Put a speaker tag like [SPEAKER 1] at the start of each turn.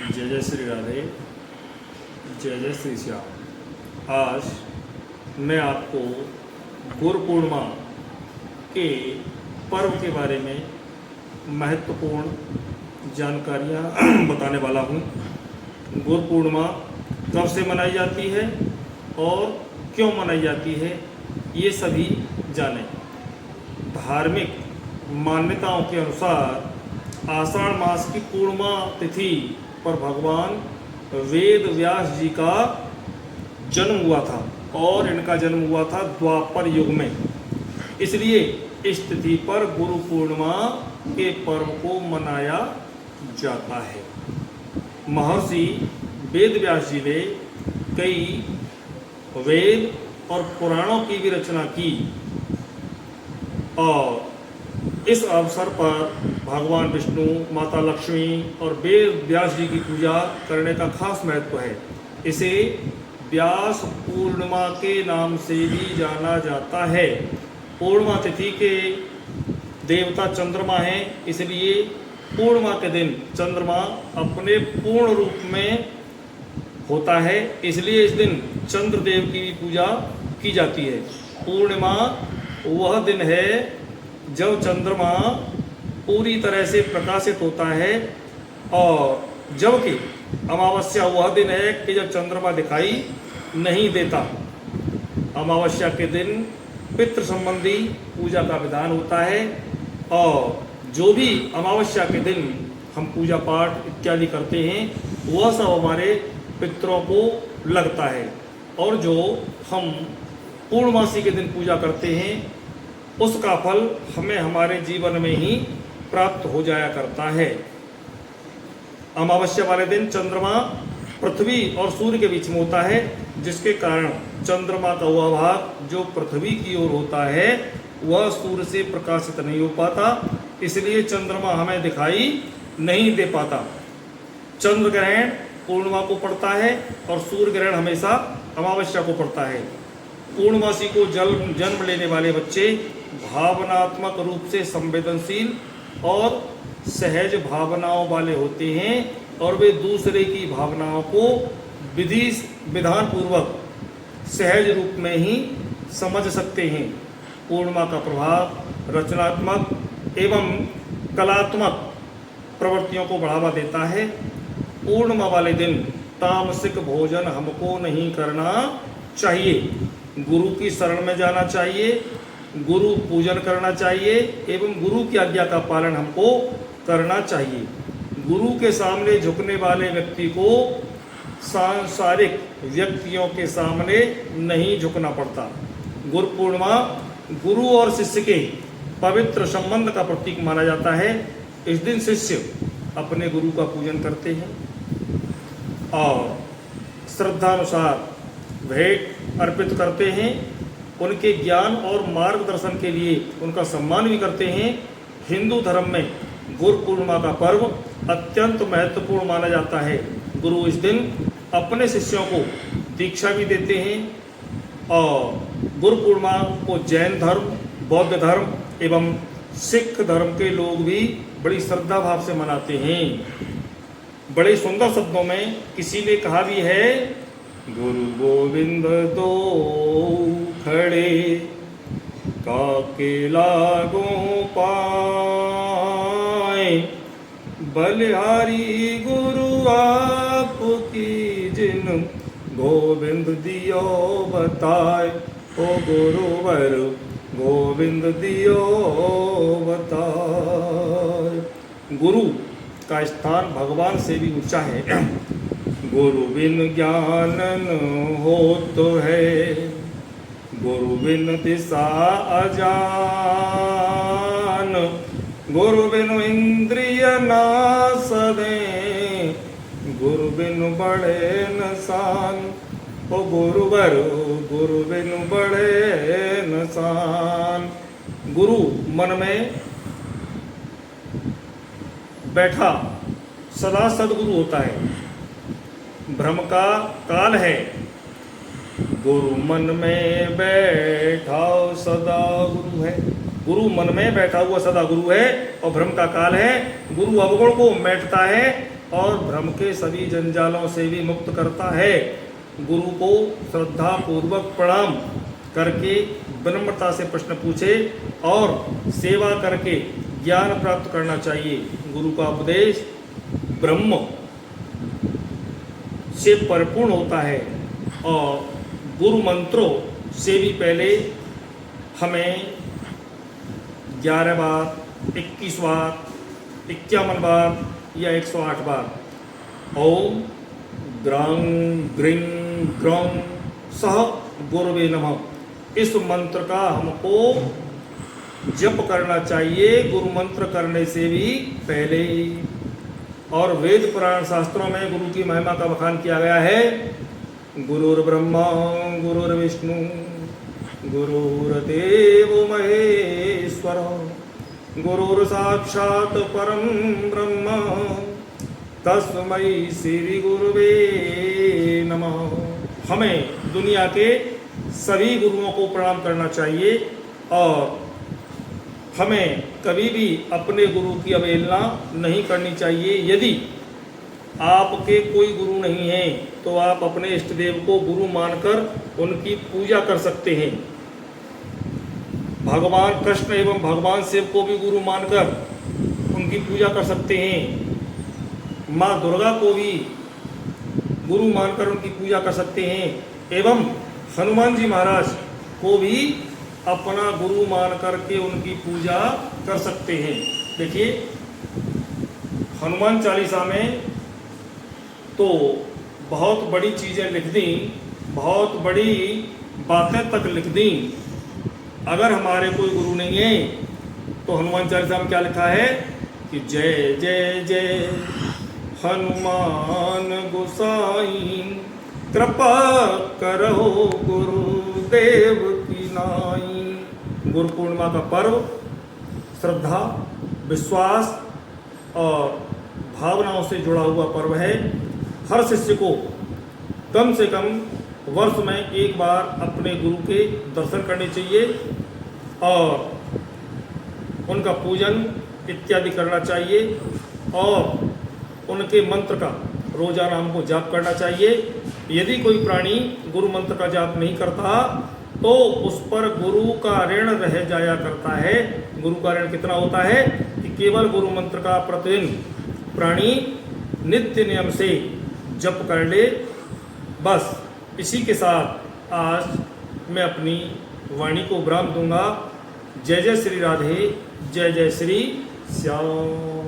[SPEAKER 1] जय जय श्री राधे, जय जय श्री श्याम। आज मैं आपको गुरु पूर्णिमा के पर्व के बारे में महत्वपूर्ण जानकारियाँ बताने वाला हूँ। गुरु पूर्णिमा कब से मनाई जाती है और क्यों मनाई जाती है, ये सभी जानें। धार्मिक मान्यताओं के अनुसार आषाढ़ मास की पूर्णिमा तिथि पर भगवान वेद व्यास जी का जन्म हुआ था और इनका जन्म हुआ था द्वापर युग में। इसलिए इस तिथि पर गुरु पूर्णिमा के पर्व को मनाया जाता है। महर्षि वेद व्यास जी ने कई वेद और पुराणों की भी रचना की और इस अवसर पर भगवान विष्णु, माता लक्ष्मी और वेद व्यास जी की पूजा करने का खास महत्व है। इसे व्यास पूर्णिमा के नाम से भी जाना जाता है। पूर्णिमा तिथि के देवता चंद्रमा हैं, इसलिए पूर्णिमा के दिन चंद्रमा अपने पूर्ण रूप में होता है, इसलिए इस दिन चंद्रदेव की भी पूजा की जाती है। पूर्णिमा वह दिन है जब चंद्रमा पूरी तरह से प्रकाशित होता है और जबकि अमावस्या वह दिन है कि जब चंद्रमा दिखाई नहीं देता। अमावस्या के दिन पितृ संबंधी पूजा का विधान होता है और जो भी अमावस्या के दिन हम पूजा पाठ इत्यादि करते हैं वह सब हमारे पितरों को लगता है और जो हम पूर्णमासी के दिन पूजा करते हैं उसका फल हमें हमारे जीवन में ही प्राप्त हो जाया करता है। अमावस्या वाले दिन चंद्रमा पृथ्वी और सूर्य के बीच में होता है, जिसके कारण चंद्रमा का वह भाग जो पृथ्वी की ओर होता है वह सूर्य से प्रकाशित नहीं हो पाता, इसलिए चंद्रमा हमें दिखाई नहीं दे पाता। चंद्र ग्रहण पूर्णिमा को पड़ता है और सूर्य ग्रहण हमेशा अमावस्या को पड़ता है। पूर्णमासी को जन्म लेने वाले बच्चे भावनात्मक रूप से संवेदनशील और सहज भावनाओं वाले होते हैं और वे दूसरे की भावनाओं को विधान पूर्वक सहज रूप में ही समझ सकते हैं। पूर्णिमा का प्रभाव रचनात्मक एवं कलात्मक प्रवृत्तियों को बढ़ावा देता है। पूर्णिमा वाले दिन तामसिक भोजन हमको नहीं करना चाहिए। गुरु की शरण में जाना चाहिए, गुरु पूजन करना चाहिए एवं गुरु की आज्ञा का पालन हमको करना चाहिए। गुरु के सामने झुकने वाले व्यक्ति को सांसारिक व्यक्तियों के सामने नहीं झुकना पड़ता। गुरु पूर्णिमा गुरु और शिष्य के पवित्र संबंध का प्रतीक माना जाता है। इस दिन शिष्य अपने गुरु का पूजन करते हैं और श्रद्धानुसार भेंट अर्पित करते हैं। उनके ज्ञान और मार्गदर्शन के लिए उनका सम्मान भी करते हैं। हिंदू धर्म में गुरु पूर्णिमा का पर्व अत्यंत महत्वपूर्ण माना जाता है। गुरु इस दिन अपने शिष्यों को दीक्षा भी देते हैं और गुरु पूर्णिमा को जैन धर्म, बौद्ध धर्म एवं सिख धर्म के लोग भी बड़ी श्रद्धा भाव से मनाते हैं। बड़े सुंदर शब्दों में किसी ने कहा भी है, गुरु गोविंद दो खड़े काके लागो पाए, बलिहारी गुरु आपकी जिन गोविंद दियो बताए। ओ गुरुवर गोविंद दियो बताए। गुरु का स्थान भगवान से भी ऊंचा है। गुरु बिन ज्ञान न होत है, गुरु बिन दिशा अजान, गुरु बिन इंद्रिय नासदे, गुरु बिन बड़े नसान। ओ गुरुवर गुरु बिन बड़े नसान। गुरु मन में बैठा सदा सदगुरु होता है। भ्रम का काल है, गुरु मन में बैठा सदा गुरु है। गुरु मन में बैठा हुआ सदा गुरु है और भ्रम का काल है। गुरु अवगुण को मेटता है और भ्रम के सभी जंजालों से भी मुक्त करता है। गुरु को श्रद्धा पूर्वक प्रणाम करके विनम्रता से प्रश्न पूछे और सेवा करके ज्ञान प्राप्त करना चाहिए। गुरु का उपदेश ब्रह्म से परिपूर्ण होता है और गुरु मंत्रों से भी पहले हमें 11 बार, 21 बार, 51 बार या 108 बार ओम ग्रां ग्रीं ग्रौं सह गुरुवे नमः इस मंत्र का हमको जप करना चाहिए गुरु मंत्र करने से भी पहले। और वेद पुराण शास्त्रों में गुरु की महिमा का बखान किया गया है। गुरुर्ब्रह्मा गुरुर्विष्णु गुरुर्देव महेश्वर गुरुर्साक्षात् परम ब्रह्म तस्मै श्री गुरुवे नमः। हमें दुनिया के सभी गुरुओं को प्रणाम करना चाहिए और हमें कभी भी अपने गुरु की अवहेलना नहीं करनी चाहिए। यदि आपके कोई गुरु नहीं है तो आप अपने इष्ट देव को गुरु मानकर उनकी पूजा कर सकते हैं। भगवान कृष्ण एवं भगवान शिव को भी गुरु मानकर उनकी पूजा कर सकते हैं। माँ दुर्गा को भी गुरु मानकर उनकी पूजा कर सकते हैं एवं हनुमान जी महाराज को भी अपना गुरु मान करके उनकी पूजा कर सकते हैं। देखिए हनुमान चालीसा में तो बहुत बड़ी चीज़ें लिख दी, बहुत बड़ी बातें तक लिख दी। अगर हमारे कोई गुरु नहीं है तो हनुमान चालीसा में क्या लिखा है कि जय जय जय हनुमान गोसाई कृपा करो गुरुदेव की नाई। गुरु पूर्णिमा का पर्व श्रद्धा, विश्वास और भावनाओं से जुड़ा हुआ पर्व है। हर शिष्य को कम से कम वर्ष में एक बार अपने गुरु के दर्शन करने चाहिए और उनका पूजन इत्यादि करना चाहिए और उनके मंत्र का रोजाना हमको जाप करना चाहिए। यदि कोई प्राणी गुरु मंत्र का जाप नहीं करता तो उस पर गुरु का ऋण रह जाया करता है। गुरु का ऋण कितना होता है कि केवल गुरु मंत्र का प्रतिदिन प्राणी नित्य नियम से जप कर ले। बस इसी के साथ आज मैं अपनी वाणी को विराम दूंगा। जय जय श्री राधे, जय जय श्री श्याम।